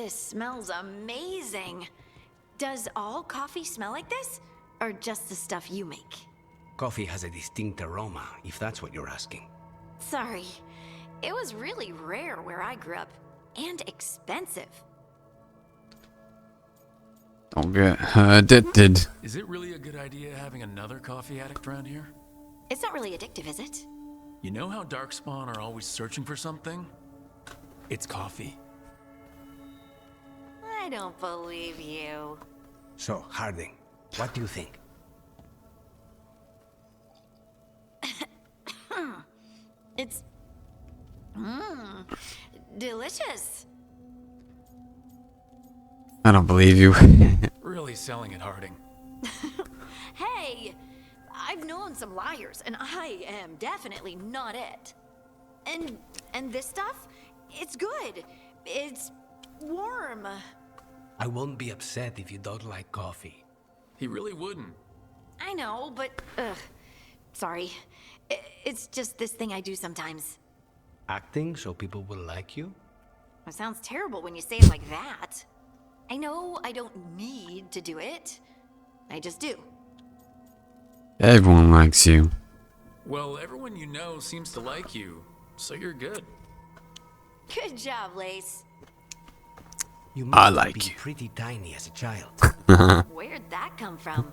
This smells amazing. Does all coffee smell like this? Or just the stuff you make? Coffee has a distinct aroma, if that's what you're asking. Sorry. It was really rare where I grew up. And expensive. Don't get her addicted. Is it really a good idea having another coffee addict around here? It's not really addictive, is it? You know how Darkspawn are always searching for something? It's coffee. I don't believe you. So, Harding, what do you think? It's... delicious. I don't believe you. Really selling it, Harding. Hey, I've known some liars, and I am definitely not it. And this stuff, it's good. It's warm. I won't be upset if you don't like coffee. He really wouldn't. I know, but sorry. It's just this thing I do sometimes. Acting so people will like you? It sounds terrible when you say it like that. I know I don't need to do it. I just do. Everyone likes you. Well, everyone you know seems to like you, so you're good. Good job, Lace. You I must like be you. pretty tiny as a child. Where'd that come from?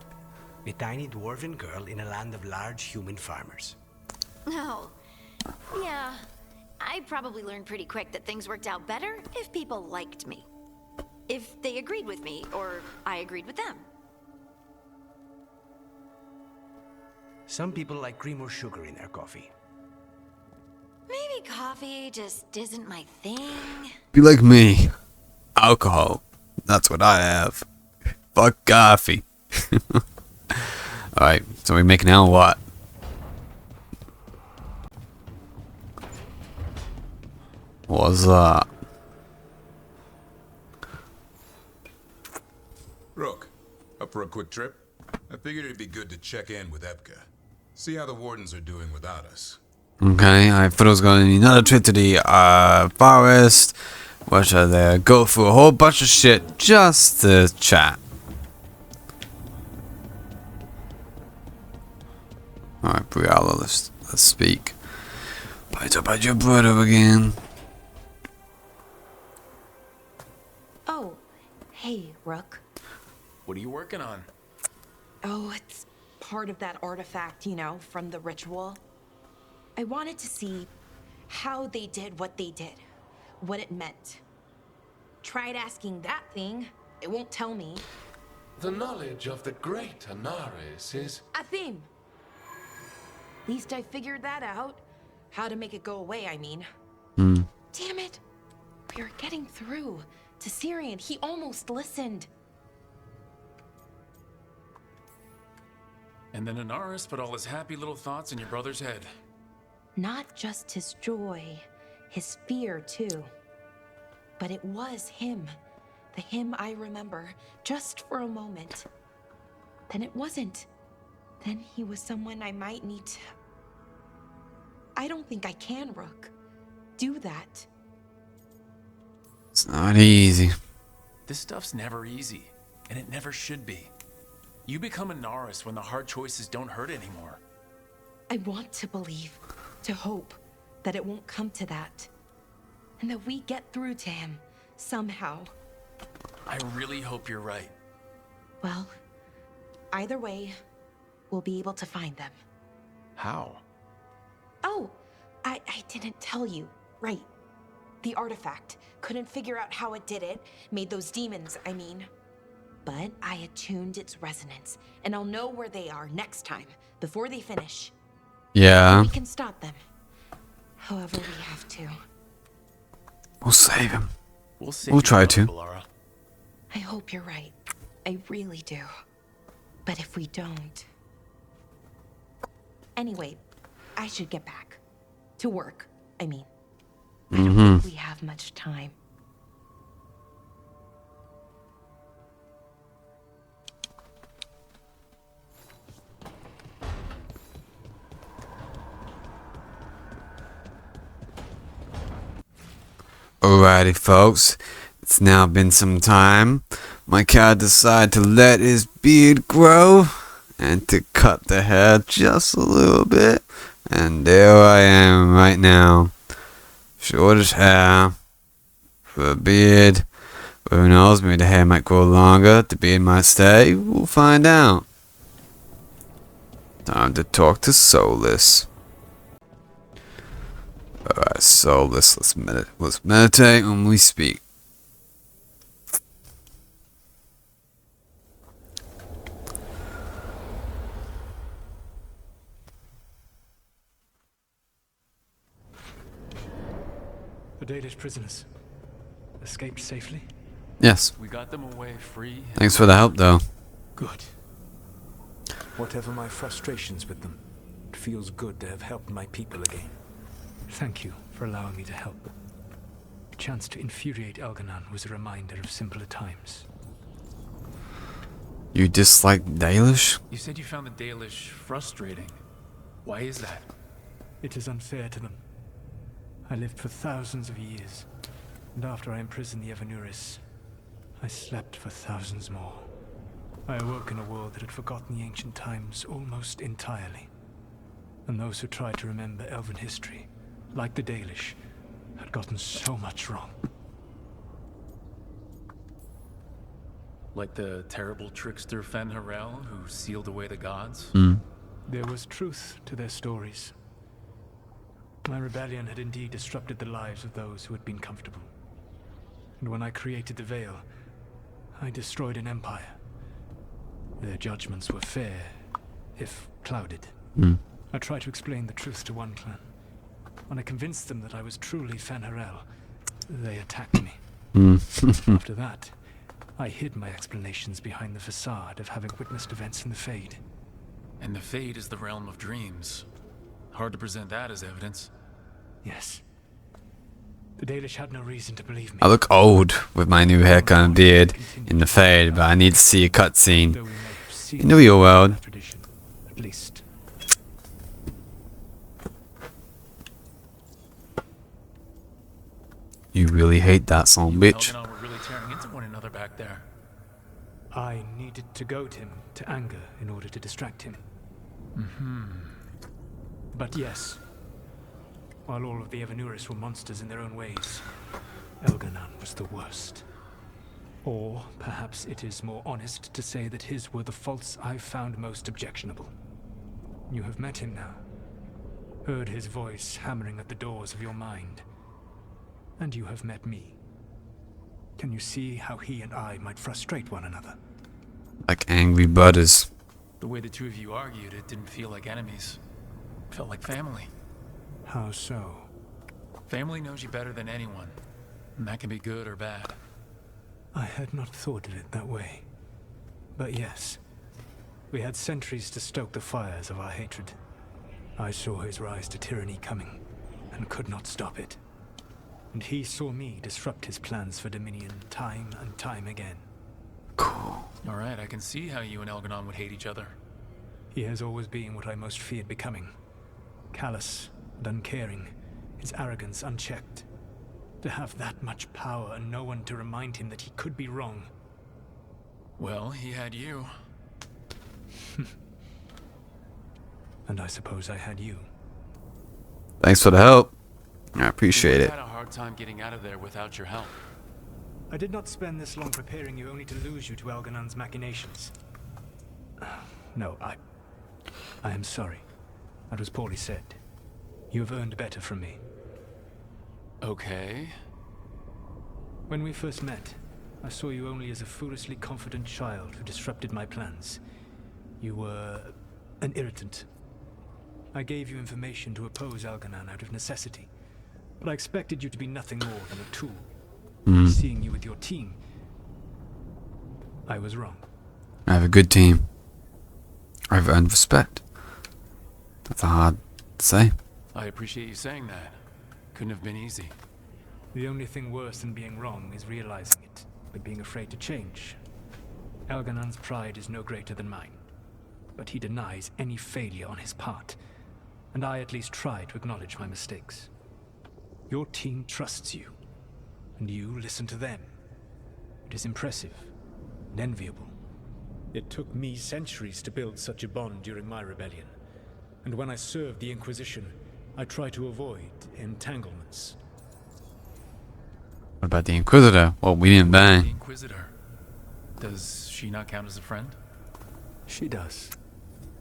A tiny dwarven girl in a land of large human farmers. Oh, yeah. I probably learned pretty quick that things worked out better if people liked me. If they agreed with me, or I agreed with them. Some people like cream or sugar in their coffee. Maybe coffee just isn't my thing. Be like me. Alcohol. That's what I have. Fuck coffee. Alright, so we make now what? What's that? Rook, up for a quick trip? I figured it'd be good to check in with Ebka. See how the wardens are doing without us. Okay, I thought I was going on another trip to the forest, which I go through a whole bunch of shit just to chat. Alright, Briella, let's speak. Bite up at your brother again. Oh, hey, Rook. What are you working on? Oh, it's part of that artifact, you know, from the ritual. I wanted to see how they did what they did, what it meant. Tried asking that thing, it won't tell me. The knowledge of the great Anaris is... A theme. At least I figured that out. How to make it go away, I mean. Damn it. We were getting through to Syrian. He almost listened. And then Anaris put all his happy little thoughts in your brother's head. Not just his joy, his fear too. But it was him. The him I remember, just for a moment. Then it wasn't. Then he was someone I might need to... I don't think I can, Rook. Do that. It's not easy. This stuff's never easy, and it never should be. You become Anaris when the hard choices don't hurt anymore. I want to believe, to hope, that it won't come to that. And that we get through to him, somehow. I really hope you're right. Well, either way, we'll be able to find them. How? Oh, I didn't tell you. Right. The artifact. Couldn't figure out how it did it. Made those demons, I mean. But I attuned its resonance, and I'll know where they are next time, before they finish. Yeah. We can stop them. However we have to. We'll save him. We'll try to. Balara. I hope you're right. I really do. But if we don't... Anyway, I should get back. To work, I mean. I don't think we have much time. Alrighty, folks. It's now been some time. My cat decided to let his beard grow and to cut the hair just a little bit. And there I am right now. Shortish hair for a beard. But who knows, maybe the hair might grow longer, the beard might stay. We'll find out. Time to talk to Solas. Alright, Solas, let's meditate when we speak. The Dalish prisoners escaped safely? Yes. We got them away free. Thanks for the help, though. Good. Whatever my frustrations with them, it feels good to have helped my people again. Thank you for allowing me to help. A chance to infuriate Elganon was a reminder of simpler times. You dislike Dalish? You said you found the Dalish frustrating. Why is that? It is unfair to them. I lived for thousands of years, and after I imprisoned the Evanuris, I slept for thousands more. I awoke in a world that had forgotten the ancient times almost entirely. And those who tried to remember Elven history, like the Dalish, had gotten so much wrong. Like the terrible trickster Fen Harel who sealed away the gods? There was truth to their stories. My rebellion had indeed disrupted the lives of those who had been comfortable. And when I created the Veil, I destroyed an empire. Their judgments were fair, if clouded. I tried to explain the truth to one clan. When I convinced them that I was truly Fen Harel, they attacked me. After that, I hid my explanations behind the facade of having witnessed events in the Fade. And the Fade is the realm of dreams. Hard to present that as evidence. Yes. The Dalish had no reason to believe me. I look old with my new haircut and beard in the fade, but I need to see a cutscene. Though we may have seen In the real world. that tradition, at least. You really hate that song, bitch. Elganon were really tearing into one another back there. I needed to goad him to anger in order to distract him. But yes, while all of the Evanuris were monsters in their own ways, Elganon was the worst. Or perhaps it is more honest to say that his were the faults I found most objectionable. You have met him now, heard his voice hammering at the doors of your mind, and you have met me. Can you see how he and I might frustrate one another? Like angry brothers. The way the two of you argued, it didn't feel like enemies. It felt like family. How so? Family knows you better than anyone. And that can be good or bad. I had not thought of it that way. But yes, we had centuries to stoke the fires of our hatred. I saw his rise to tyranny coming, and could not stop it. And he saw me disrupt his plans for dominion time and time again. Cool. Alright, I can see how you and Elganon would hate each other. He has always been what I most feared becoming. Callous and uncaring, his arrogance unchecked. To have that much power and no one to remind him that he could be wrong. Well, he had you. And I suppose I had you. Thanks for the help. I appreciate I it. had a hard time getting out of there without your help. I did not spend this long preparing you only to lose you to Elganon's machinations. No, I am sorry. That was poorly said. You have earned better from me. Okay. When we first met, I saw you only as a foolishly confident child who disrupted my plans. You were an irritant. I gave you information to oppose Elganon out of necessity, but I expected you to be nothing more than a tool. Seeing you with your team, I was wrong. I have a good team. I've earned respect. That's hard to say. I appreciate you saying that. Couldn't have been easy. The only thing worse than being wrong is realizing it, but being afraid to change. Elganon's pride is no greater than mine, but he denies any failure on his part, and I at least try to acknowledge my mistakes. Your team trusts you, and you listen to them. It is impressive and enviable. It took me centuries to build such a bond during my rebellion. And when I served the Inquisition, I tried to avoid entanglements. What about the Inquisitor? Well, we didn't The bang. Inquisitor. Does she not count as a friend? She does.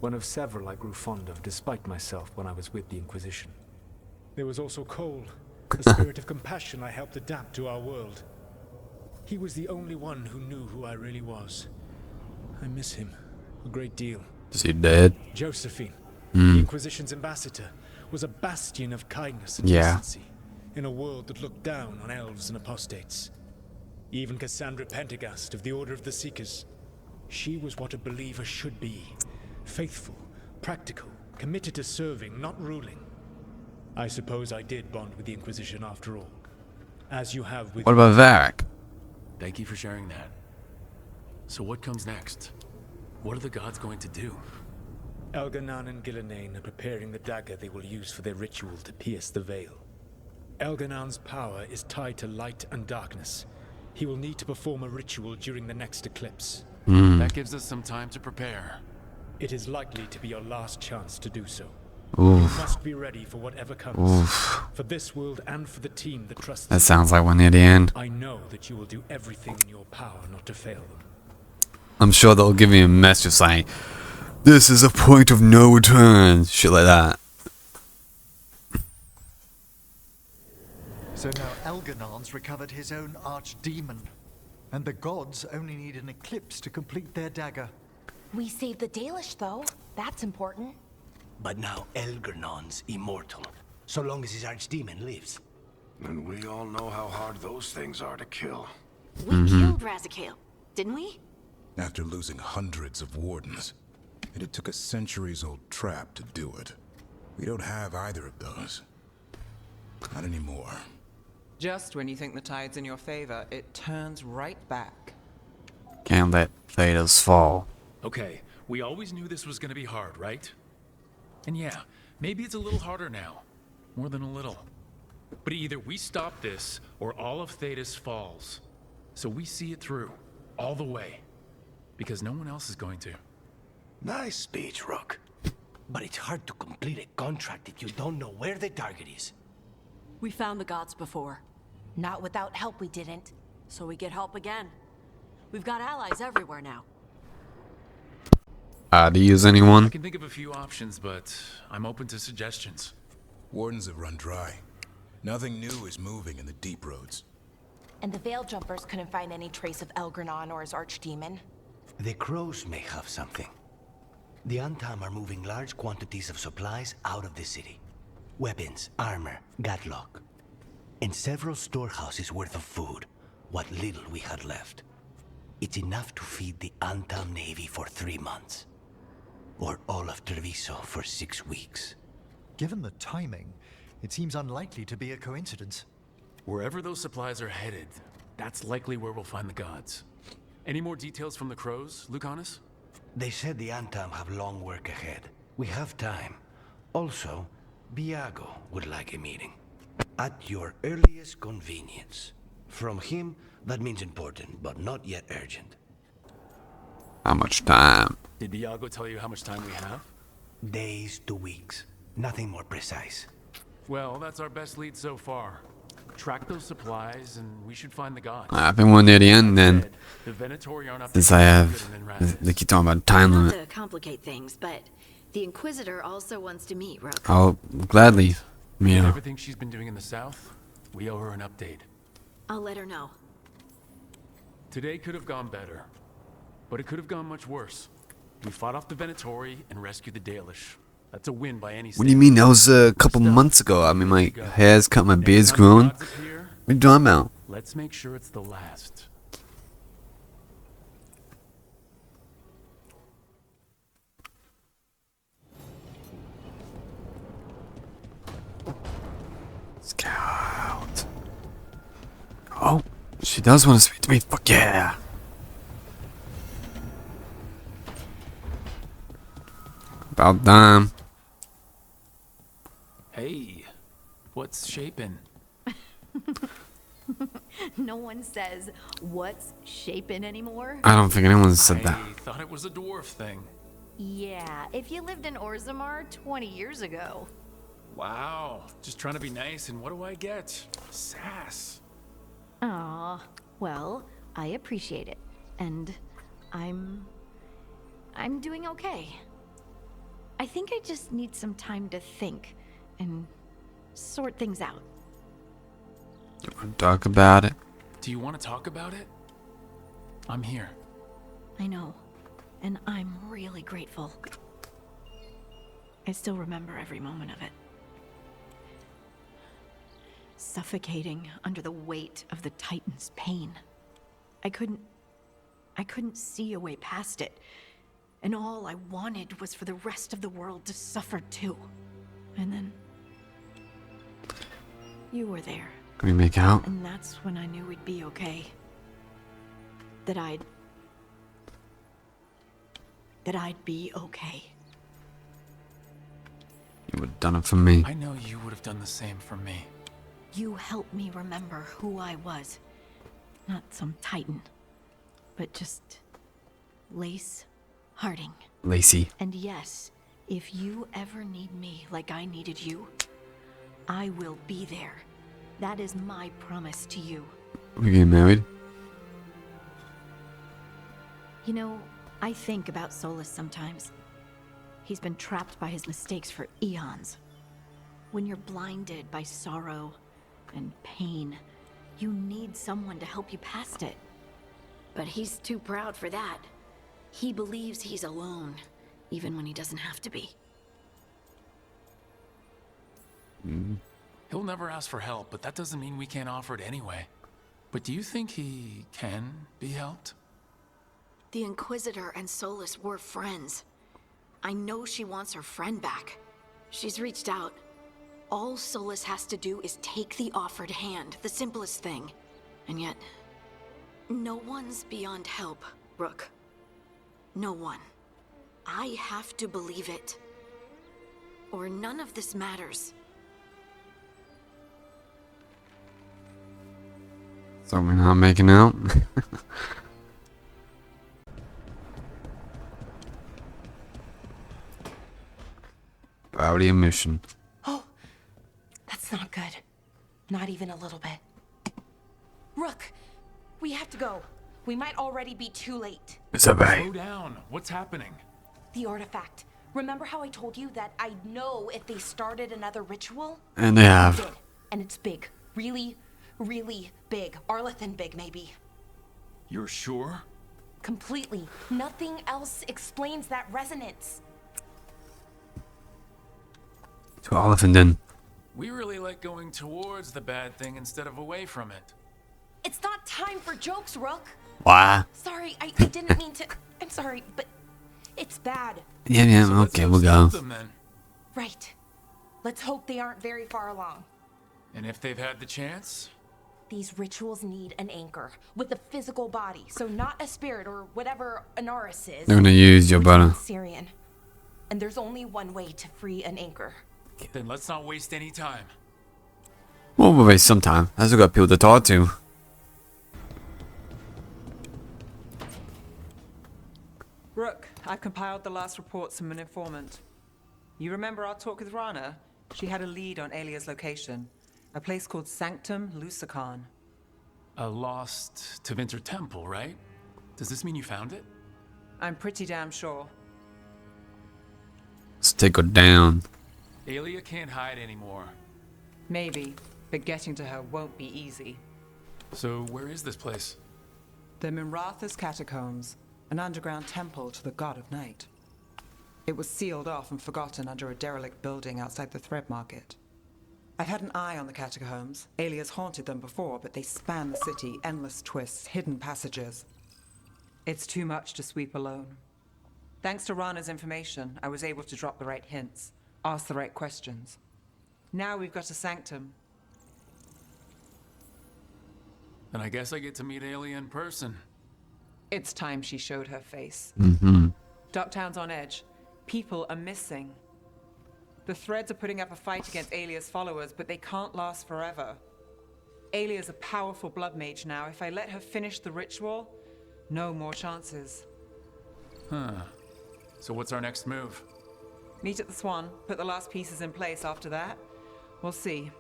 One of several I grew fond of despite myself when I was with the Inquisition. There was also Cole, a spirit of compassion I helped adapt to our world. He was the only one who knew who I really was. I miss him a great deal. Is he dead? Josephine, the Inquisition's ambassador, was a bastion of kindness and Yeah. decency in a world that looked down on elves and apostates. Even Cassandra Pendergast of the Order of the Seekers. She was what a believer should be. Faithful, practical, committed to serving, not ruling. I suppose I did bond with the Inquisition after all. As you have with What about Varric? Thank you for sharing that. So what comes next? What are the gods going to do? Elganan and Gillenane are preparing the dagger they will use for their ritual to pierce the veil. Elganan's power is tied to light and darkness. He will need to perform a ritual during the next eclipse. That gives us some time to prepare. It is likely to be your last chance to do so. Oof. You must be ready for whatever comes. Oof. For this world and for the team that trusts That you. sounds like we're near the end. I know that you will do everything in your power not to fail them. I'm sure they'll give me a message saying, "This is a point of no return." Shit like that. So now Elganan's recovered his own archdemon. And the gods only need an eclipse to complete their dagger. We saved the Dalish, though. That's important. But now Elgernon's immortal, so long as his archdemon lives. And we all know how hard those things are to kill. We killed Razikale, didn't we? After losing hundreds of wardens. And it took a centuries-old trap to do it. We don't have either of those. Not anymore. Just when you think the tide's in your favor, it turns right back. Can't let Thedas fall. Okay, we always knew this was gonna be hard, right? And yeah, maybe it's a little harder now. More than a little. But either we stop this, or all of Thedas falls. So we see it through, all the way. Because no one else is going to. Nice speech, Rook. But it's hard to complete a contract if you don't know where the target is. We found the gods before, Not without help, we didn't. so we get help again. We've got allies everywhere now. To use I anyone? can think of a few options, but I'm open to suggestions. Wardens have run dry. Nothing new is moving in the deep roads. And the Veil Jumpers couldn't find any trace of Elgranon or his archdemon. The crows may have something. The Antam are moving large quantities of supplies out of the city. Weapons, armor, gatlock. And several storehouses worth of food, what little we had left. It's enough to feed the Antam Navy for 3 months. Or all of Treviso for 6 weeks. Given the timing, it seems unlikely to be a coincidence. Wherever those supplies are headed, that's likely where we'll find the gods. Any more details from the crows, Lucanus? They said the Antam have long work ahead. We have time. Also, Biago would like a meeting. At your earliest convenience. From him, that means important, but not yet urgent. How much time? Did Biago tell you how much time we have? Days to weeks. Nothing more precise. Well, that's our best lead so far. Track those supplies, and we should find the gods. I think we're near the end then. The Venatori aren't up Since to I anything have... good in Rathas. They keep talking about time Not limit. to complicate things, but the Inquisitor also wants to meet Rook. I'll gladly meet With her. everything she's been doing in the south, we owe her an update. I'll let her know. Today could have gone better, but it could have gone much worse. We fought off the Venatori and rescued the Dalish. That's a win by any What do you mean? That was a couple months ago. I mean, my hair's cut, my beard's grown. What are you talking about? Let's make sure it's the last. Let's go out. Oh, she does want to speak to me. Fuck yeah. About time. Hey, what's shaping? No one says what's shaping anymore. I don't think anyone said that. I thought it was a dwarf thing. Yeah, if you lived in Orzammar 20 years ago. Wow, just trying to be nice, and what do I get? Sass. Aw, well, I appreciate it. And I'm doing okay. I think I just need some time to think and sort things out. You want to talk about it? Do you want to talk about it? I'm here. I know, and I'm really grateful. I still remember every moment of it. Suffocating under the weight of the Titan's pain. I couldn't see a way past it. And all I wanted was for the rest of the world to suffer too. And then you were there. Can we make out? And that's when I knew we'd be okay. That I'd be okay. You would have done it for me. I know you would have done the same for me. You helped me remember who I was. Not some Titan, but just Lace Harding. Lacey. And yes, if you ever need me like I needed you, I will be there. That is my promise to you. We getting married? You know, I think about Solas sometimes. He's been trapped by his mistakes for eons. When you're blinded by sorrow and pain, you need someone to help you past it. But he's too proud for that. He believes he's alone, even when he doesn't have to be. He'll never ask for help, but that doesn't mean we can't offer it anyway. But do you think he can be helped? The Inquisitor and Solas were friends. I know she wants her friend back. She's reached out. All Solas has to do is take the offered hand, the simplest thing. And yet, no one's beyond help, Rook. No one. I have to believe it. Or none of this matters. So we're not making out? Rowdy mission. Oh, that's not good. Not even a little bit. Rook, we have to go. We might already be too late. It's okay. Slow down. What's happening? The artifact. Remember how I told you that I'd know if they started another ritual? And they have. They did. And it's big. Really, really big. Arlethan big, maybe. You're sure? Completely. Nothing else explains that resonance. To Oliphant then. We really like going towards the bad thing instead of away from it. It's not time for jokes, Rook. Why? Sorry, I didn't mean to. I'm sorry, but it's bad. Yeah, So let's okay, go we'll go. stop them then. Right. Let's hope they aren't very far along. And if they've had the chance? These rituals need an anchor with a physical body, so not a spirit or whatever Anaris is. They're gonna use your brother. Syrian. And there's only one way to free an anchor. Then let's not waste any time. Well, we'll waste some time. As we got people to talk to. Rook, I've compiled the last reports from an informant. You remember our talk with Rana? She had a lead on Alia's location. A place called Sanctum Lucican. A lost Tevinter temple, right? Does this mean you found it? I'm pretty damn sure. Let's take her down. Alia can't hide anymore. Maybe, but getting to her won't be easy. So where is this place? The Minratha's Catacombs, an underground temple to the god of night. It was sealed off and forgotten under a derelict building outside the Thread Market. I've had an eye on the catacombs. Alia's haunted them before, but they span the city, endless twists, hidden passages. It's too much to sweep alone. Thanks to Rana's information, I was able to drop the right hints, ask the right questions. Now we've got a sanctum. Then I guess I get to meet Alia in person. It's time she showed her face. Mm-hmm. Ducktown's on edge. People are missing. The Threads are putting up a fight against Alia's followers, but they can't last forever. Alia's a powerful blood mage now. If I let her finish the ritual, no more chances. Huh. So what's our next move? Meet at the Swan, put the last pieces in place after that. We'll see.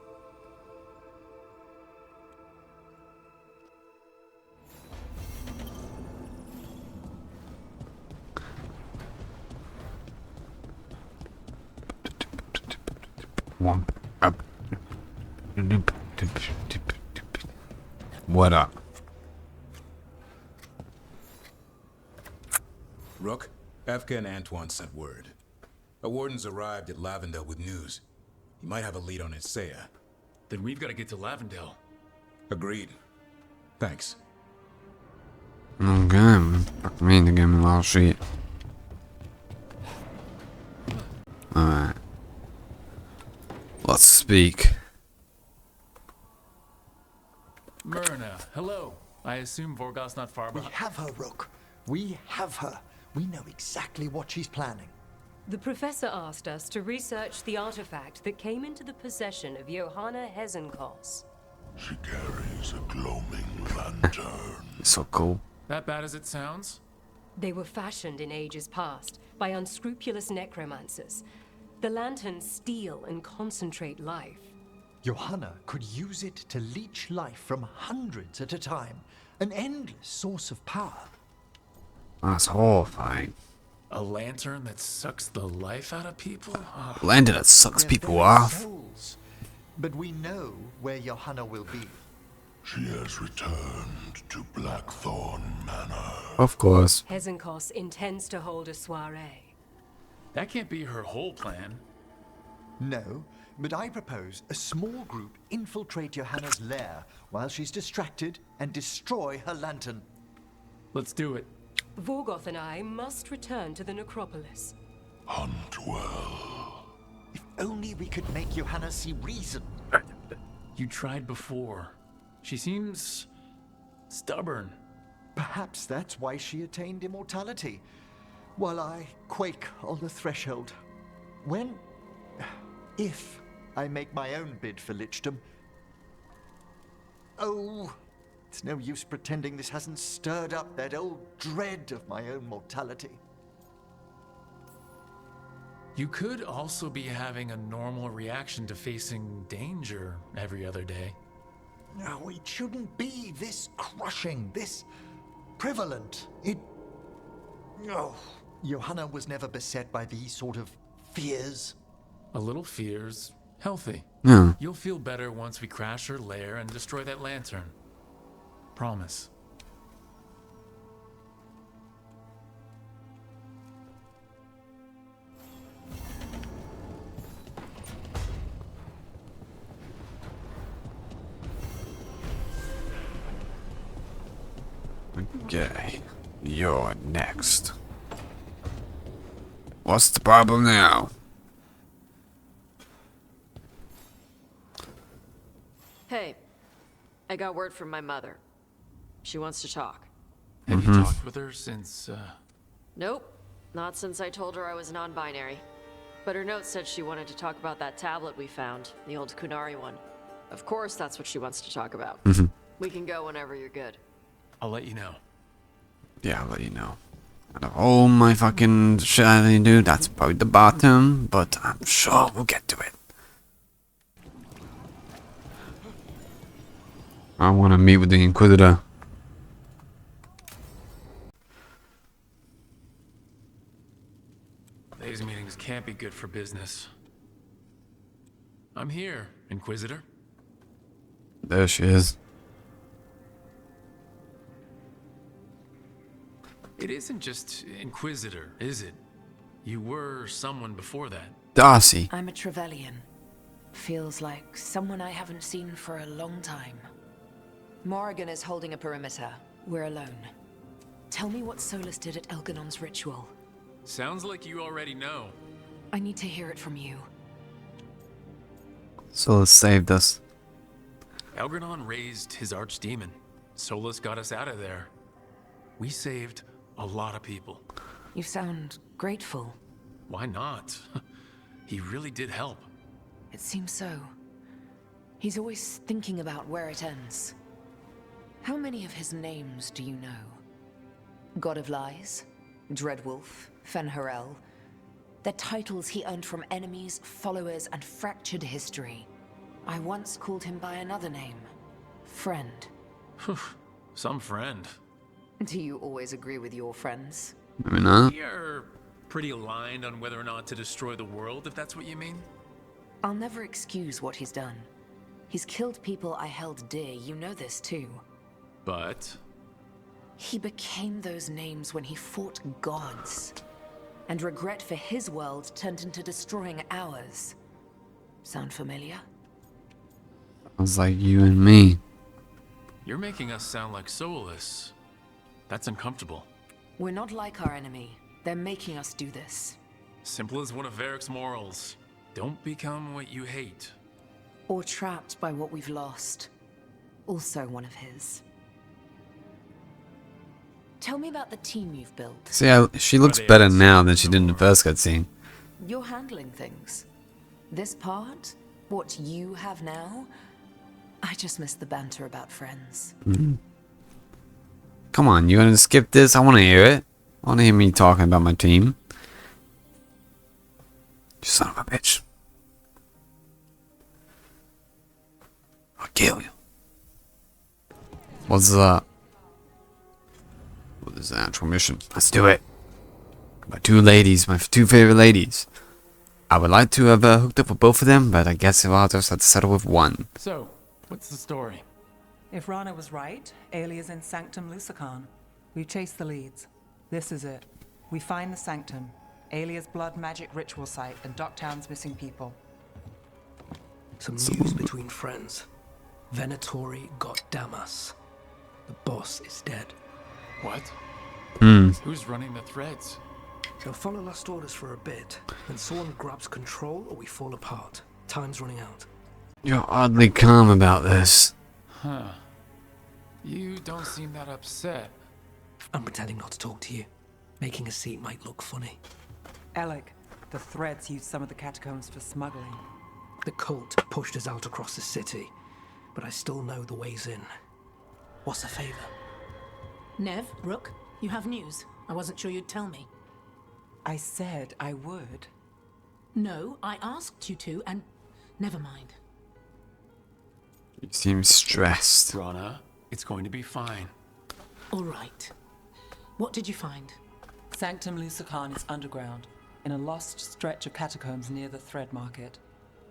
What up? Rook, Efka and Antoine sent word. A warden's arrived at Lavendel with news. He might have a lead on Isaiah. Then we've got to get to Lavendel. Agreed. Thanks. Okay, fuck me to give me a lot of shit. Alright. Let's speak. Myrna, hello. I assume Vorgos's not far We behind. have her, Rook. We have her. We know exactly what she's planning. The professor asked us to research the artifact that came into the possession of Johanna Hezenkos. She carries a gloaming lantern. It's so cool. That bad as it sounds? They were fashioned in ages past by unscrupulous necromancers. The lanterns steal and concentrate life. Johanna could use it to leech life from hundreds at a time. An endless source of power. That's horrifying. A lantern that sucks the life out of people? Oh. Lantern that sucks They're people very off. souls. But we know where Johanna will be. She has returned to Blackthorn Manor. Of course. Hezenkos intends to hold a soiree. That can't be her whole plan. No, but I propose a small group infiltrate Johanna's lair while she's distracted and destroy her lantern. Let's do it. Vorgoth and I must return to the necropolis. Hunt well. If only we could make Johanna see reason. You tried before. She seems stubborn. Perhaps that's why she attained immortality, while I quake on the threshold. If I make my own bid for lichdom. Oh, it's no use pretending this hasn't stirred up that old dread of my own mortality. You could also be having a normal reaction to facing danger every other day. No, it shouldn't be this crushing, this prevalent. No. Johanna was never beset by these sort of fears. A little fear's healthy. Yeah. You'll feel better once we crash her lair and destroy that lantern. Promise. Okay. You're next. What's the problem now? Hey, I got word from my mother. She wants to talk. Have you talked with her since, Nope, not since I told her I was non-binary. But her note said she wanted to talk about that tablet we found, the old Kunari one. Of course that's what she wants to talk about. We can go whenever you're good. I'll let you know. Yeah, I'll let you know. Out of all my fucking shit I need to do, that's probably the bottom, but I'm sure we'll get to it. I want to meet with the Inquisitor. These meetings can't be good for business. I'm here, Inquisitor. There she is. It isn't just Inquisitor, is it? You were someone before that. Darcy. I'm a Trevelyan. Feels like someone I haven't seen for a long time. Morrigan is holding a perimeter. We're alone. Tell me what Solas did at Elganon's ritual. Sounds like you already know. I need to hear it from you. Solas saved us. Elganon raised his archdemon. Solas got us out of there. We saved a lot of people. You sound grateful. Why not? He really did help. It seems so. He's always thinking about where it ends. How many of his names do you know? God of Lies, Dreadwolf, Fen'Harel. They're titles he earned from enemies, followers, and fractured history. I once called him by another name. Friend. Some friend. Do you always agree with your friends? Maybe not. We are pretty aligned on whether or not to destroy the world, if that's what you mean. I'll never excuse what he's done. He's killed people I held dear, you know this too. But He became those names when he fought gods. And regret for his world turned into destroying ours. Sound familiar? Sounds like you and me. you're making us sound like Solas. That's uncomfortable. We're not like our enemy. They're making us do this. Simple as one of Varric's morals. Don't become what you hate. Or trapped by what we've lost. Also one of his. Tell me about the team you've built. See, she looks better now than she did in the first cutscene. You're handling things. This part, what you have now, I just miss the banter about friends. Come on, you gonna skip this? I wanna hear it. I wanna hear me talking about my team. You son of a bitch. I'll kill you. What's up? What is the actual mission? Let's do it. My two ladies, my two favorite ladies. I would like to have hooked up with both of them, but I guess I'll just have to settle with one. So, what's the story? If Rana was right, Alia's in Sanctum Lucican. We've chased the leads. This is it. We find the Sanctum, Alia's blood magic ritual site, and Docktown's missing people. Some news between friends. Venatori got Damas. The boss is dead. What? Who's running the threads? They'll follow last orders for a bit. Then someone grabs control or we fall apart. Time's running out. You're oddly calm about this. Huh. You don't seem that upset. I'm pretending not to talk to you. Making a seat might look funny. Alec, the threads used some of the catacombs for smuggling. The cult pushed us out across the city, but I still know the ways in. What's the favor? Nev, Rook, you have news. I wasn't sure you'd tell me. I said I would. No, I asked you to, and never mind. You seem stressed. Rana, it's going to be fine. All right. What did you find? Sanctum Lucican is underground, in a lost stretch of catacombs near the Thread Market.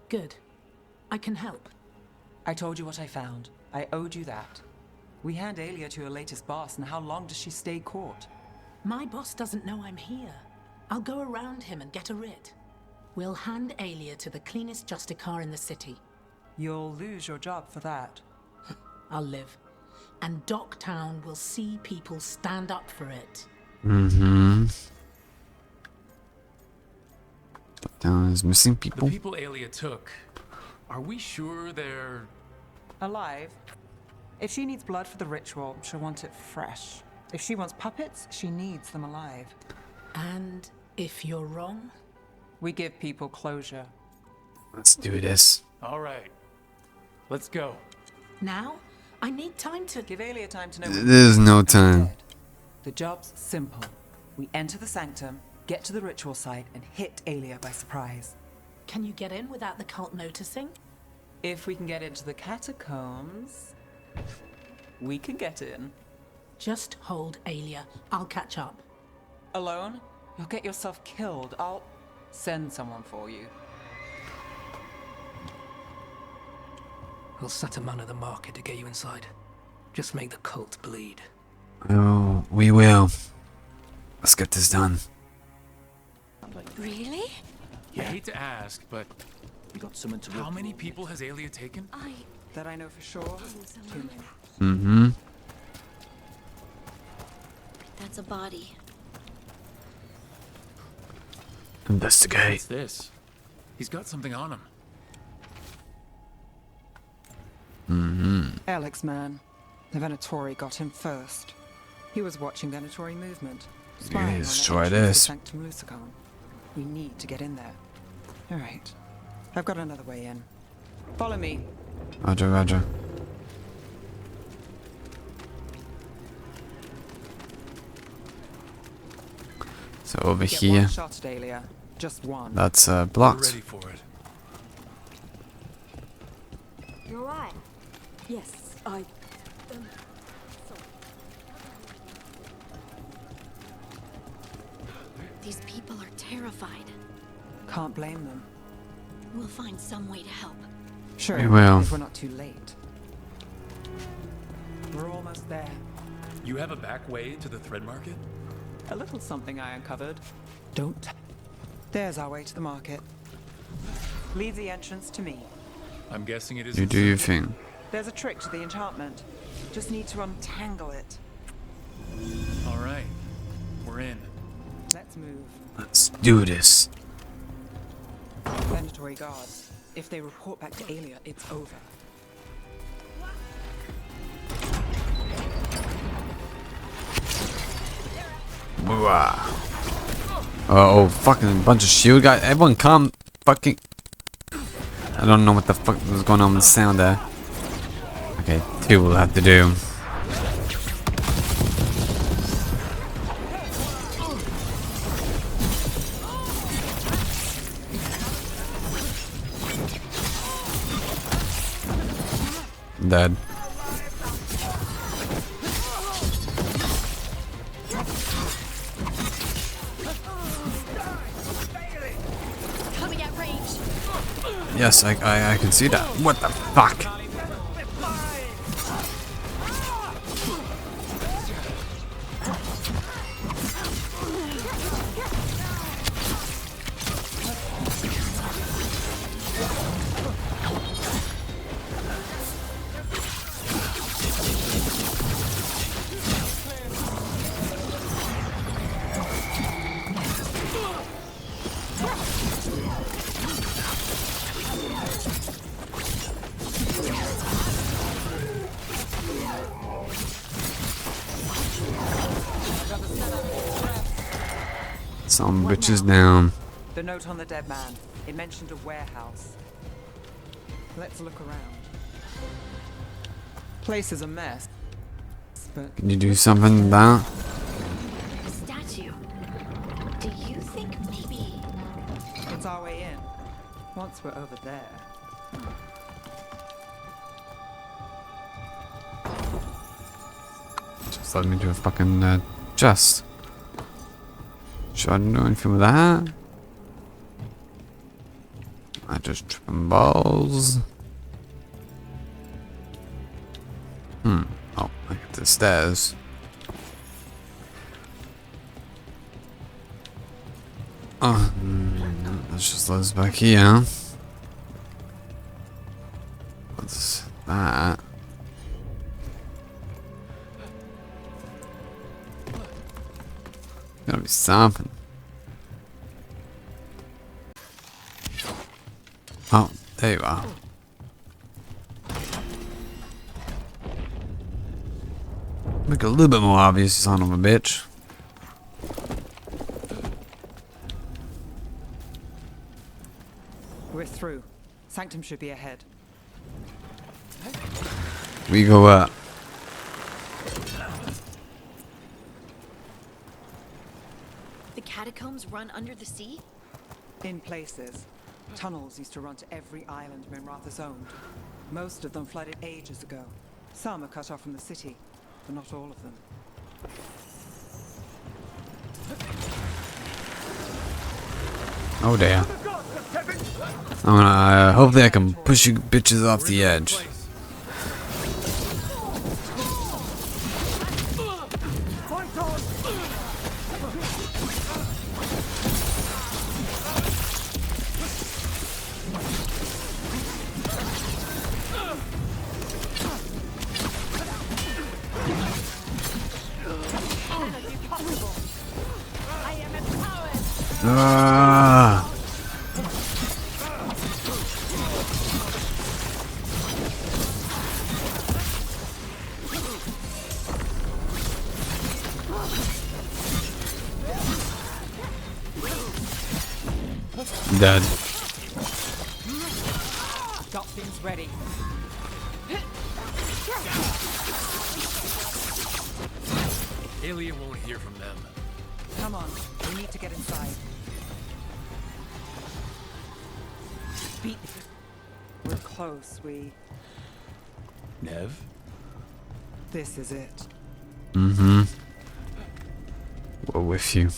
Good. I can help. I told you what I found. I owed you that. We hand Alia to her latest boss, and how long does she stay caught? My boss doesn't know I'm here. I'll go around him and get a writ. We'll hand Alia to the cleanest Justicar in the city. You'll lose your job for that. I'll live. And Docktown will see people stand up for it. Docktown is missing people. The people Alia took, are we sure they're alive? If she needs blood for the ritual, she'll want it fresh. If she wants puppets, she needs them alive. And if you're wrong? We give people closure. Let's do this. All right. Let's go. Now? I need time to... Give Alia time to know... There's no time. The job's simple. We enter the Sanctum, get to the ritual site, and hit Alia by surprise. Can you get in without the cult noticing? If we can get into the catacombs, we can get in. Just hold Alia. I'll catch up. Alone? You'll get yourself killed. I'll send someone for you. We'll set a man at the market to get you inside. Just make the cult bleed. Oh, we will. Let's get this done. Really? I hate to ask, but we got someone to how many people has Alia taken? That I know for sure. Too many. That's a body. Investigate. What's this? He's got something on him. Alex, man. The Venatori got him first. He was watching Venatori movement. Spying Let's on try the entrance this. to Sanctum Lucican. We need to get in there. All right. I've got another way in. Follow me. Roger, roger. So over Get here, one shot, Dahlia. Just one. that's blocked. Ready for it. You're right. Yes, I... These people are terrified. Can't blame them. We'll find some way to help. Sure, We will. if we're not too late. We're almost there. You have a back way to the thread market? A little something I uncovered. Don't. There's our way to the market. Leave the entrance to me. I'm guessing it is. You do your thing. There's a trick to the enchantment. Just need to untangle it. All right, we're in. Let's move. Let's do this. Mandatory guards. If they report back to Aelia, it's over. Oh, fucking bunch of shield guys. Everyone come. Fucking. I don't know what the fuck was going on with the sound there. Okay, 2 will have to do. Dead. Coming at range. Yes, I can see that. What the fuck? Some bitches down. The note on the dead man. It mentioned a warehouse. Let's look around. Place is a mess. But Can you do something about that? A statue. Do you think maybe... it's our way in. Once we're over there. Just let me do a fucking chest. Should I do anything with that? I just tripping balls. Oh, I get the stairs. Oh, let's just let us back here. What's that? Gotta be something. Oh, there you are. Make it a little bit more obvious, you son of a bitch. We're through. Sanctum should be ahead. We go up. The catacombs run under the sea? In places. Tunnels used to run to every island Minratha's owned. Most of them flooded ages ago. Some are cut off from the city, but not all of them. Oh dear. I'm gonna, hopefully I can push you bitches off the edge. Ah. Dead. Got things ready. Aelia won't hear from them. Come on, we need to get inside. Beat. We're close, Nev? This is it. Mm-hmm. We're with you.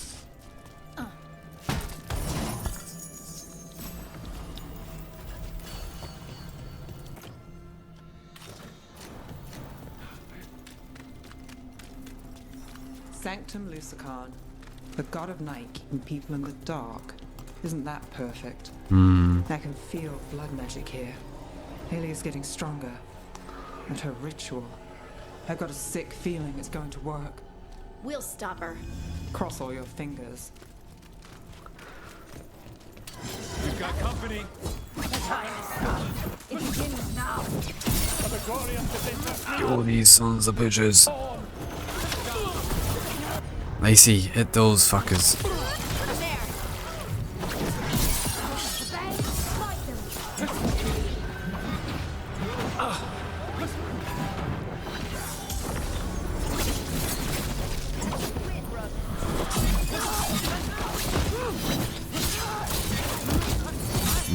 Sanctum Lucican, the god of night keeping people in the dark. Isn't that perfect? Hmm. I can feel blood magic here. Alia's getting stronger. And her ritual. I've got a sick feeling it's going to work. We'll stop her. Cross all your fingers. We've got company. It begins now. All these sons of bitches. Lacey, hit those fuckers.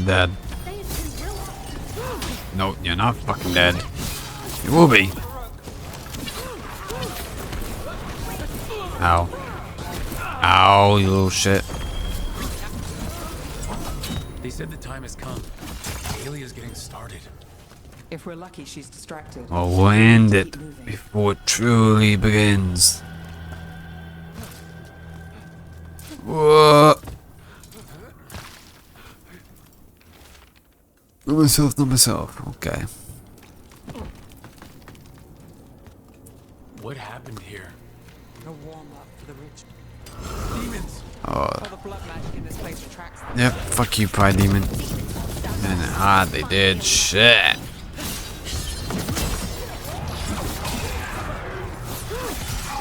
Dead. No, you're not fucking dead. You will be. Ow. Ow, you little shit. They said the time has come. Aelia's getting started. If we're lucky, she's distracted. Well, we'll end it before it truly begins. Whoa. Not myself. Okay. What happened here? A warm-up for the rich. Demons! Oh. All the blood magic in this place attracts them. Yep, fuck you, Pride Demon. And they did shit.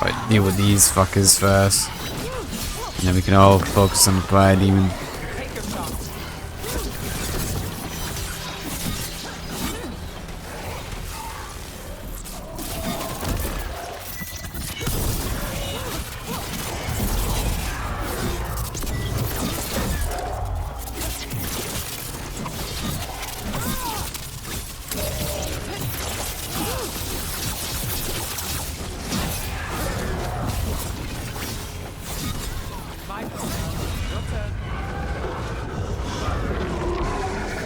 Right, deal with these fuckers first. And then we can all focus on the Pride Demon.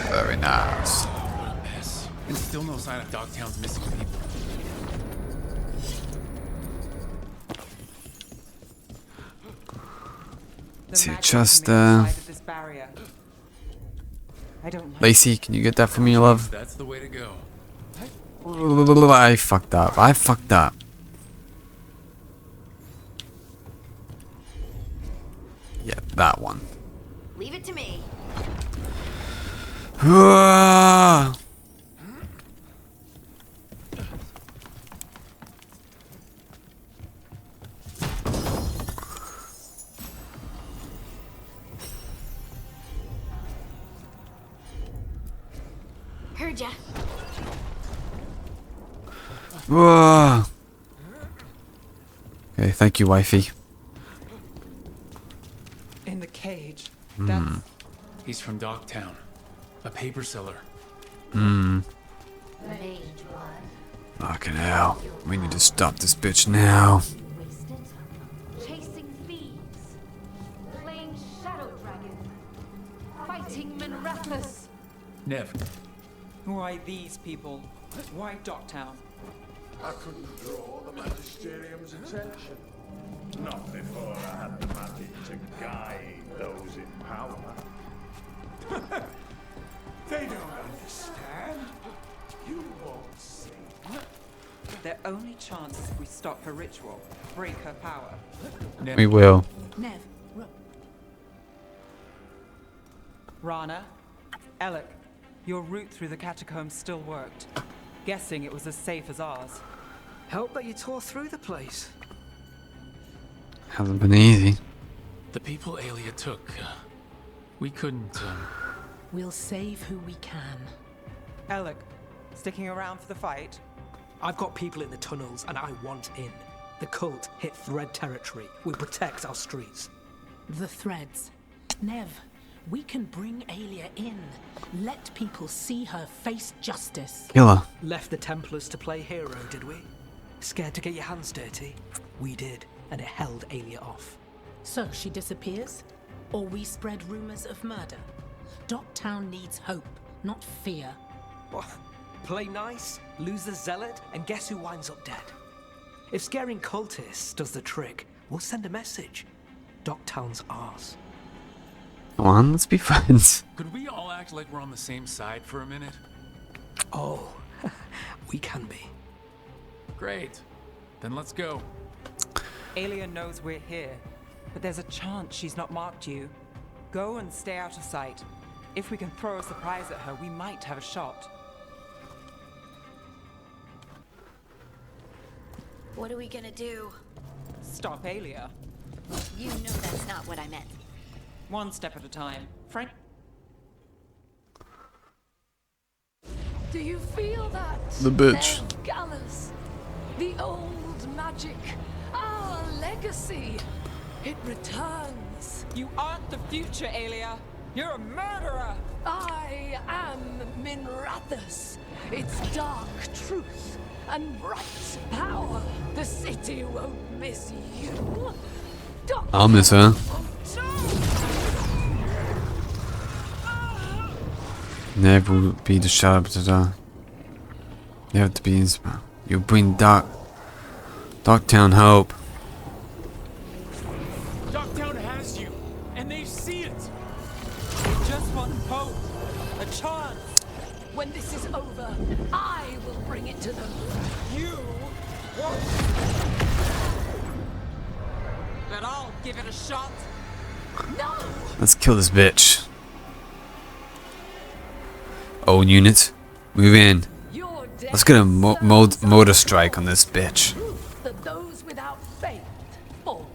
Very nice. What a mess. And still no sign of Dogtown's missing people. See a chest there. Lacey, can you get that for me, love? That's the way to go. I fucked up. I fucked up. Yeah, that one. Leave it to me. Heard ya. Okay, thank you, wifey. In the cage. Hmm. He's from Dogtown. A paper seller. Hmm. Fucking hell. We need to stop this bitch now. Chasing thieves. Playing Shadow Dragon. Fighting Menreckless. Nev. Why these people? Why Dogtown? I couldn't draw the Magisterium's attention. Not before I had the magic to guide those in power. They don't understand. You won't see. Their only chance is if we stop her ritual, break her power. We will. Nev, Rook. Rana, Alec, your route through the catacombs still worked. Guessing it was as safe as ours. Help that you tore through the place. Hasn't been easy. The people Aelia took, we couldn't, We'll save who we can. Alec, sticking around for the fight? I've got people in the tunnels and I want in. The cult hit Thread territory. We protect our streets. The threads. Nev, we can bring Aelia in. Let people see her face justice. Kill her. Left the Templars to play hero, did we? Scared to get your hands dirty? We did, and it held Aelia off. So she disappears? Or we spread rumors of murder? Docktown needs hope, not fear. What? Play nice, lose the zealot, and guess who winds up dead? If scaring cultists does the trick, we'll send a message. Docktown's ours. Come on, let's be friends. Could we all act like we're on the same side for a minute? Oh, we can be. Great. Then let's go. Aelia knows we're here, but there's a chance she's not marked you. Go and stay out of sight. If we can throw a surprise at her, we might have a shot. What are we gonna do? Stop Aelia. You know that's not what I meant. One step at a time. Frank? Do you feel that? The bitch. Their Gallus, the old magic, our legacy. It returns. You aren't the future, Aelia. You're a murderer. I am Minrathus. It's dark truth and bright power. The city won't miss you. I'll miss her. Never will be the shadow to die. You have to be inspired. You bring Docktown hope. Docktown has you, and they see it. Just one hope. A chance. When this is over, I will bring it to them. You won't. But I'll give it a shot. No! Let's kill this bitch. Own unit, move in. Let's get a motor strike on this bitch. That those without faith fall.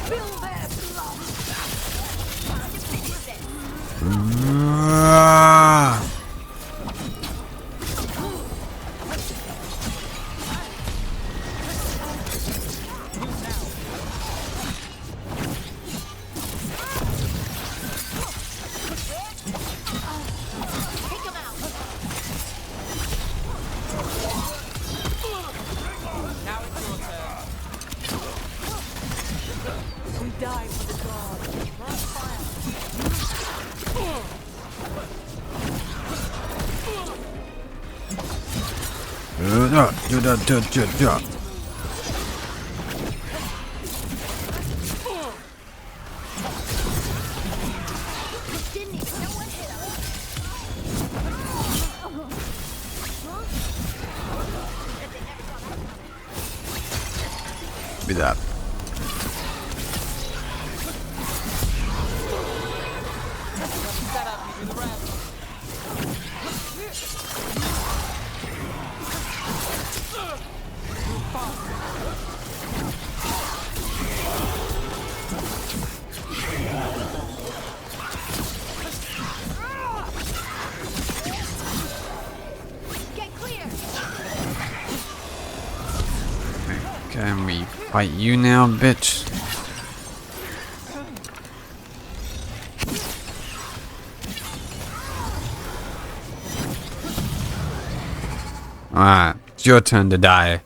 Spill their blood. We die for the god. Be that. Can we fight you now, bitch? Alright, it's your turn to die.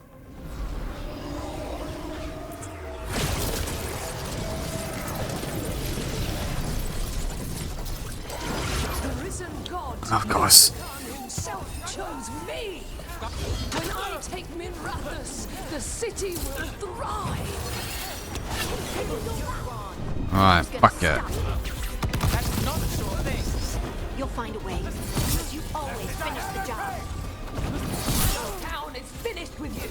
Of course. Himself chose me. When I take Minrathus, the city will thrive. Alright, fuck it. That's not a sure thing. You'll find a way. You always finish the job. Town is finished with you.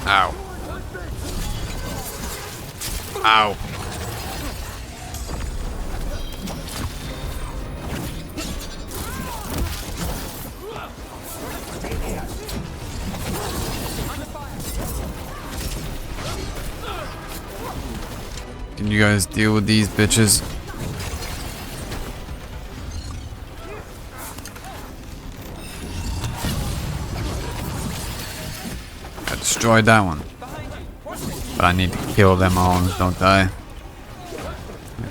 Ow. Ow. You guys deal with these bitches. I destroyed that one. But I need to kill them all, don't I?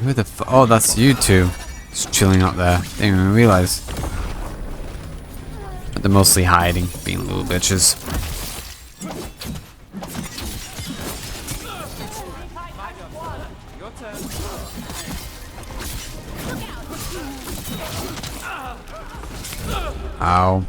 Who the f— oh, that's you two. Just chilling up there. Didn't even realize. But they're mostly hiding, being little bitches. Ow.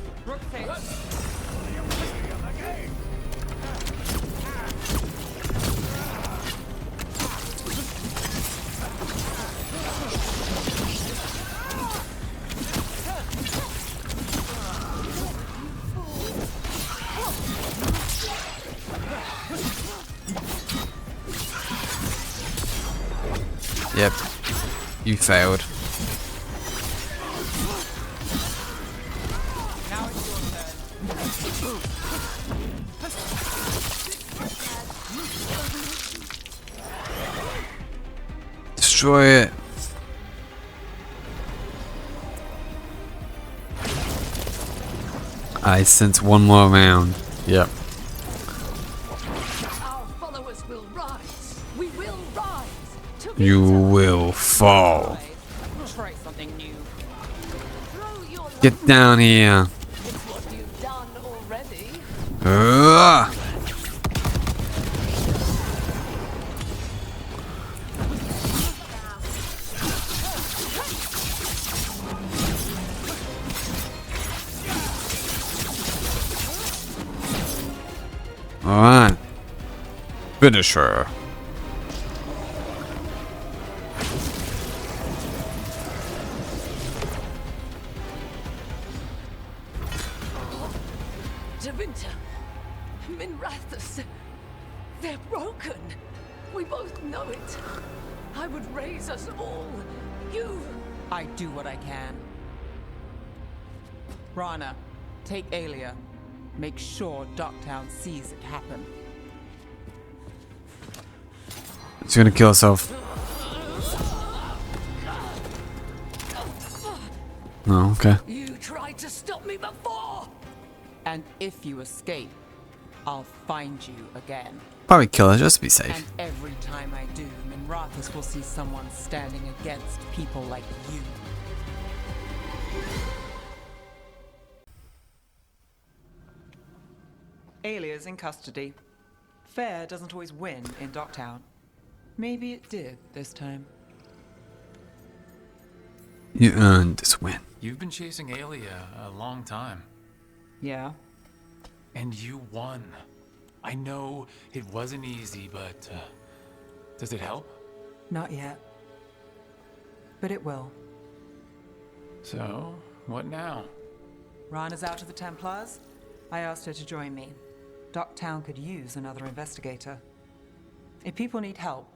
Yep. You failed. Destroy it. I sense one more round. Yep. Our followers will rise. We will rise. You will fall. Try something new. Get down here. It's what you've done already. Alright. Finish her. Javinta, Minrathus, they're broken. We both know it. I would raise us all. You. I do what I can. Rana, take Aelia. Make sure Docktown sees it happen. She's gonna kill herself. No, okay. You tried to stop me before. And if you escape, I'll find you again. Probably kill her just to be safe. And every time I do, Minrathus will see someone standing against people like you. Aelia's in custody. Fair doesn't always win in Docktown. Maybe it did this time. You earned this win. You've been chasing Aelia a long time. Yeah. And you won. I know it wasn't easy, but does it help? Not yet. But it will. So, what now? Rana's out of the Templars. I asked her to join me. Docktown could use another investigator. If people need help,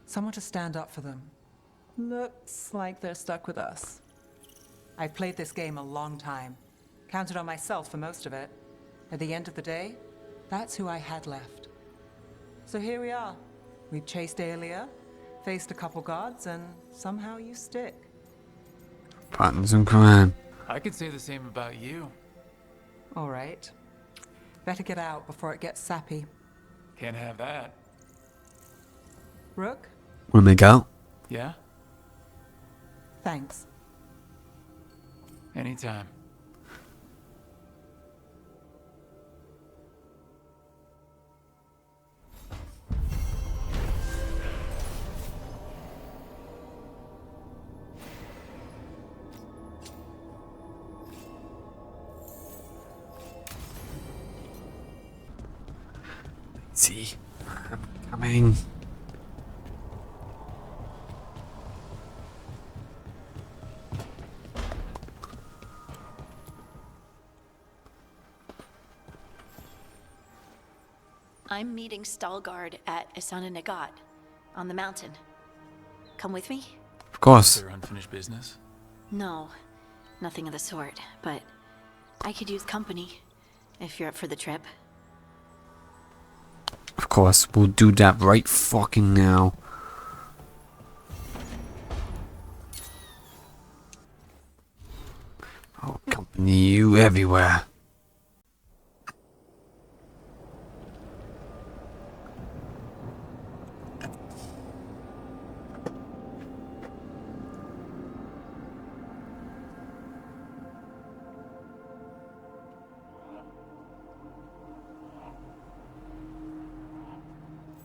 someone to stand up for them. Looks like they're stuck with us. I've played this game a long time. Counted on myself for most of it. At the end of the day, that's who I had left. So here we are. We've chased Aelia, faced a couple guards, and somehow you stick. Partners in crime. I could say the same about you. All right. Better get out before it gets sappy. Can't have that. Rook? Wanna make out? Yeah? Thanks. Anytime. See, I'm coming. I'm meeting Stalgard at Isana Nagat on the mountain. Come with me? Of course. Is there unfinished business? No, nothing of the sort, but I could use company if you're up for the trip. Of course, we'll do that right fucking now. You everywhere.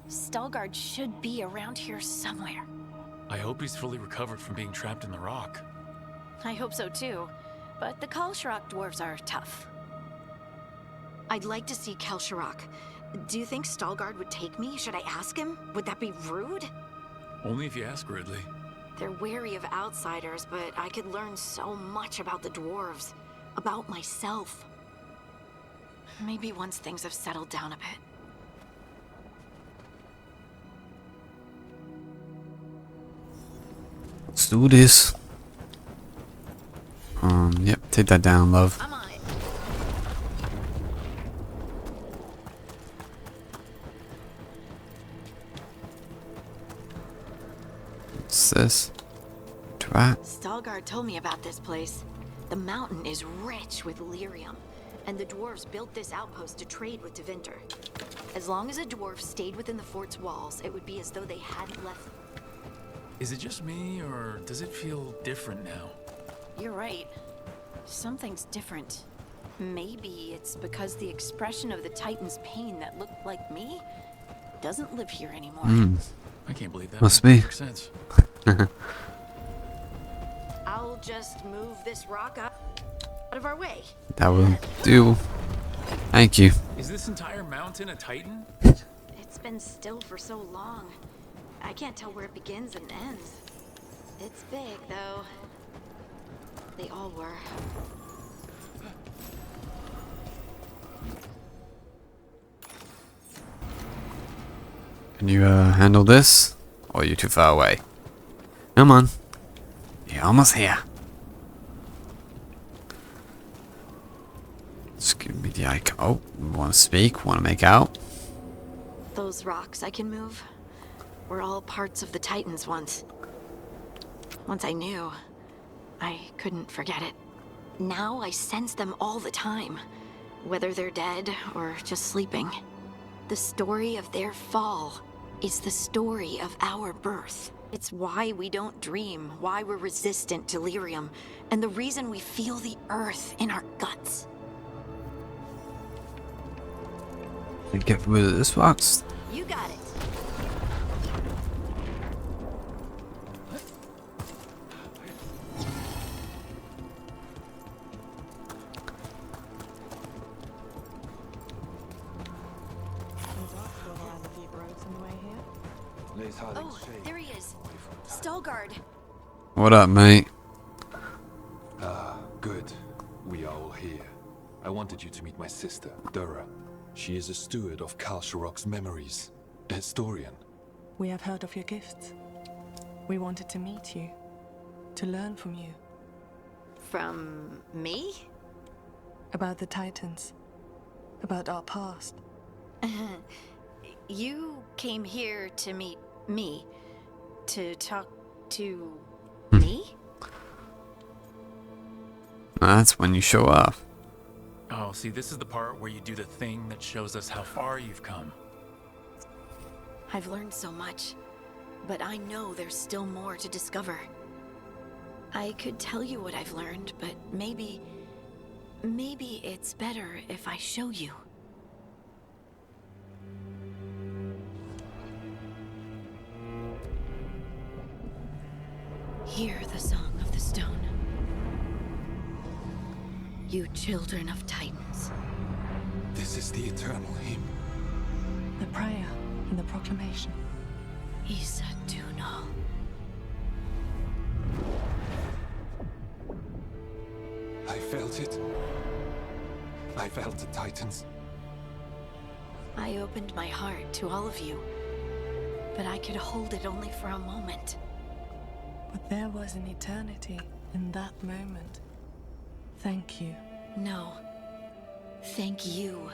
Stalgard should be around here somewhere. I hope he's fully recovered from being trapped in the rock. I hope so too, but the Kalsharok dwarves are tough. I'd like to see Kalsharok. Do you think Stalgard would take me? Should I ask him? Would that be rude? Only if you ask Ridley. They're wary of outsiders, but I could learn so much about the dwarves, about myself. Maybe once things have settled down a bit. Let's do this. Yep, take that down, love. I'm on it. What's this? Twat. Stalgard told me about this place. The mountain is rich with lyrium, and the dwarves built this outpost to trade with Tevinter. As long as a dwarf stayed within the fort's walls, it would be as though they hadn't left. Is it just me, or does it feel different now? You're right. Something's different. Maybe it's because the expression of the Titan's pain that looked like me doesn't live here anymore. I can't believe that. Must be. Makes sense. I'll just move this rock out of our way. That will do. Thank you. Is this entire mountain a Titan? It's been still for so long. I can't tell where it begins and ends. It's big, though. They all were. Can you handle this? Or are you too far away? Come on. You're almost here. Just give me the icon. Oh, want to speak? Want to make out? Those rocks I can move were all parts of the Titans once. Once I knew, I couldn't forget it. Now I sense them all the time, whether they're dead or just sleeping. The story of their fall is the story of our birth. It's why we don't dream, why we're resistant to lyrium, and the reason we feel the earth in our guts. Get rid of this box. You got it. Oh, there he is. Stalgard. What up, mate? Ah, good. We are all here. I wanted you to meet my sister, Dura. She is a steward of Kalsharok's memories, a historian. We have heard of your gifts. We wanted to meet you, to learn from you. From me? About the Titans, about our past. You came here to meet me, to talk to me? That's when you show up. Oh, see, this is the part where you do the thing that shows us how far you've come. I've learned so much, but I know there's still more to discover. I could tell you what I've learned, but maybe it's better if I show you. Hear the song of the stone. You children of Titans. This is the eternal hymn. The prayer and the proclamation. Isa Tunal. I felt it. I felt the Titans. I opened my heart to all of you, but I could hold it only for a moment. But there was an eternity in that moment. Thank you. No. Thank you.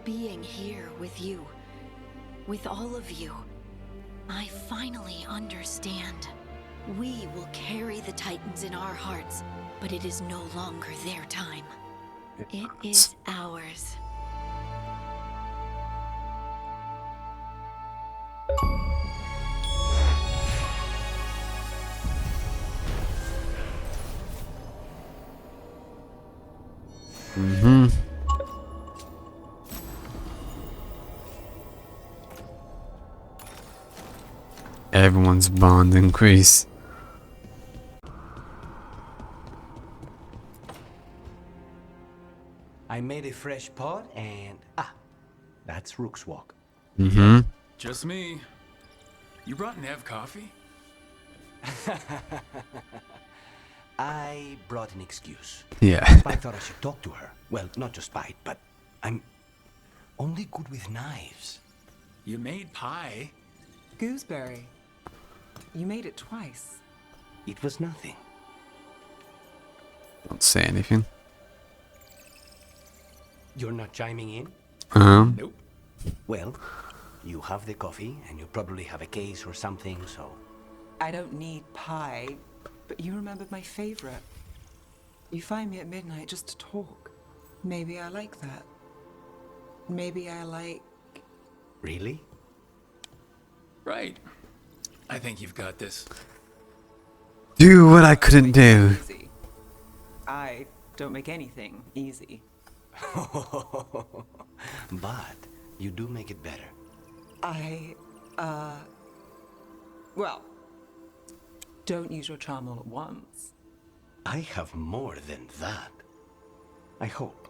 Being here with you, with all of you, I finally understand. We will carry the Titans in our hearts, but it is no longer their time. It is ours. Mm-hmm. Everyone's bond increase. I made a fresh pot and... that's Rook's walk. Mm-hmm. Just me. You brought Nev coffee? I brought an excuse. Yeah. I thought I should talk to her. Well, not just Spite, but I'm only good with knives. You made pie. Gooseberry. You made it twice. It was nothing. Don't say anything. You're not chiming in? Nope. Well, you have the coffee, and you probably have a case or something, so... I don't need pie, but you remembered my favorite. You find me at midnight just to talk. Maybe I like that. Maybe I like... Really? Right. I think you've got this. Do what I couldn't do. Easy. I don't make anything easy. But you do make it better. Well, don't use your charm all at once. I have more than that. I hope.